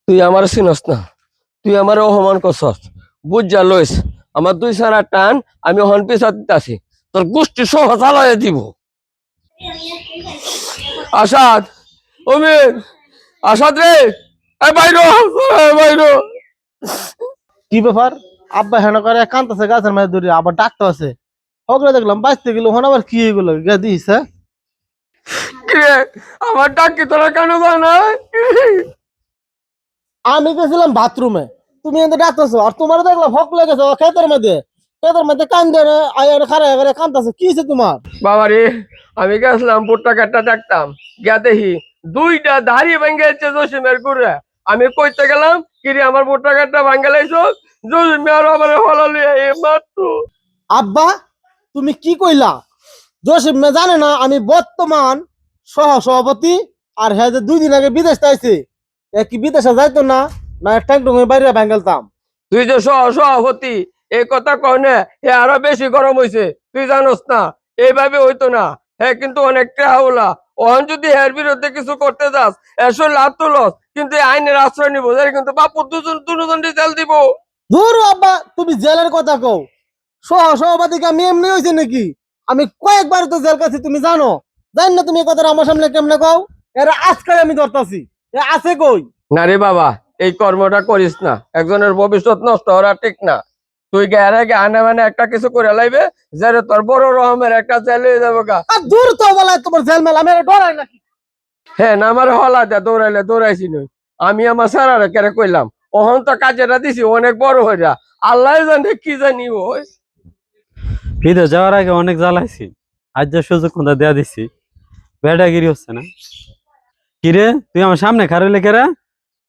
তুই আমার চিনস না, তুই আমার অপমান করছস। বুঝ যা লইস, আমার 2 সারা টান, আমি হন পিছা দিতেছি, তোর গোষ্ঠী সহ চালাই দিব। আসাদ, অমিত, আসাদ রে, বাইরো, বাইরো। কি ব্যাপার? আব্বা হেন করে কান্তাছে গাছের মাঝে ধরে, আবার ডাকতে আছে। হগলে দেখলাম বাঁচতে গেল, হন আবার কি এগুলো দিস? কিরে, আমার ডাক কি তোরা কেন জানা? আমি গেছিলাম বাথরুমে, তুমি এতে ডাকতেছো, আর তোমার দেখলাম হক লেগেছে ক্ষেতের মধ্যে কান্দে আয়ার খারা করে কান্দাছে। কি হয়েছে তোমার? বাবারে, আমি গেছিলাম ভুট্টা কাটটা দেখতাম, গিয়া দেখি 2টা দাড়ি ভেঙে যাচ্ছে জসিমের গুড়ে। আমি কইতে গেলাম, কিরে আমার ভুট্টা কাটটা ভাঙ্গে লাইছো, জসিম আর আমার হলালি মাত্র। আব্বা, তুমি কি কইলা? জসিম মে জানে না আমি বর্তমান সহ সভাপতি, আর হ্যাঁ যে 2 দিন আগে বিদেশ আইছে। কি বিদেশে যাইতো না? না ট্যাংটুং বাইরে ভাঙ্গালতাম। তুই যে সভাপতি, এই কথা কনে হে আরো বেশি গরম হইছে। তুই জানোস না, এইভাবে হইতো না। হ্যাঁ কিন্তু অনেকটা হাওলা। ওহন যদি হের বিরুদ্ধে কিছু করতে যাস, এসব লাভ তো লস, কিন্তু এই আইনের আশ্রয় নিবো, কিন্তু বাপুর দুজন জেল দিব। দূর আব্বা, তুমি জেলের কথা কও। সভাপতিকে আমি এমনি হয়েছে নাকি? আমি কয়েকবার তো জেল কাছি, তুমি জানো। জান না তুমি এই কথাটা আমার সামনে কেমনে কও? এরা আজকে আমি ধরতাছি, এ আছে কই? না রে বাবা, এই কর্মটা করিস না, একজনের ভবিষ্যৎ নষ্ট হওয়া ঠিক না। তুই গের আগে আনে মানে একটা কিছু করে লাইবে, যে তোর বড় রকমের একটা জেল হয়ে যাবো গা। আর দূর তো বলা, তোমার জেল মেলা আমি ডরাই নাকি? হ্যাঁ না, আমার হলা দে দৌড়াইলে দৌড়াইছি নই। আমি আমার সারারে কেড়ে কইলাম, ওহন তো কাজেটা দিছি অনেক বড় হইয়া, আল্লাহ জানে কি জানি ওই। বিদেশ যাওয়ার আগে অনেক জ্বালাইছি, আজ যে সুযোগ কোনটা দেয়া দিছি, বেড়াগিরি হচ্ছে না। কিরে, তুই আমার সামনে খারাইলে কেরা?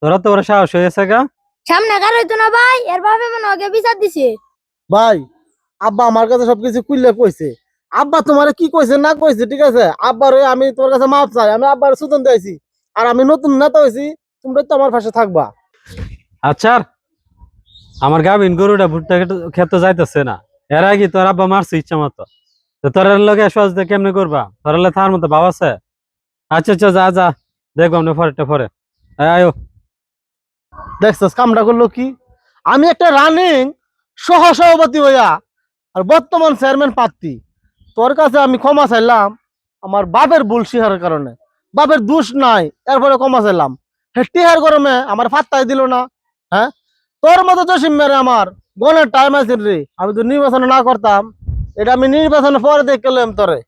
তোরা তো ওরা সাহস হয়েছে গা। সামনে কার হইতো না ভাই, এর ভাবে মনে ওকে বিচার দিছে। ভাই, আব্বা আমার কাছে সবকিছু খুললে কইছে। আব্বা তোমারে কি কইছে না কইছে ঠিক আছে, আব্বার আমি তোমার কাছে মাপ চাই। আমি আব্বার সুতন দিয়েছি, আর আমি নতুন নেতা হয়েছি, তোমরা তো আমার পাশে থাকবা। আচ্ছা, আমার গাভিন গরুটা ভুট্টা খেতে যাইতেছে না, এর আগে তোর আব্বা মারছে ইচ্ছা মতো। তোর লগে সহজ কেমনে করবা? তোর থার মতো ভাব আছে? আচ্ছা আচ্ছা, যা যা, দেখবো আমরা পরেরটা পরে। আয়ো। দেখছস কামটা করলো কি? আমি একটা রানিং সহ সভাপতি হইয়া আর বর্তমান চেয়ারম্যান প্রার্থী, তোর কাছে আমি ক্ষমা চাইলাম আমার বাপের ভুল স্বীকারের কারণে। বাপের দোষ নাই, এরপরে ক্ষমা চাইলাম। হ্যাঁ, টিহার গরমে আমার ফাত্তাই দিল না। হ্যাঁ, তোর মতো জসিম মেরে আমার গনের টাইম আছে রে। আমি তো নির্বাচন না করতাম, এটা আমি নির্বাচনের পরে দেখলাম তোরে।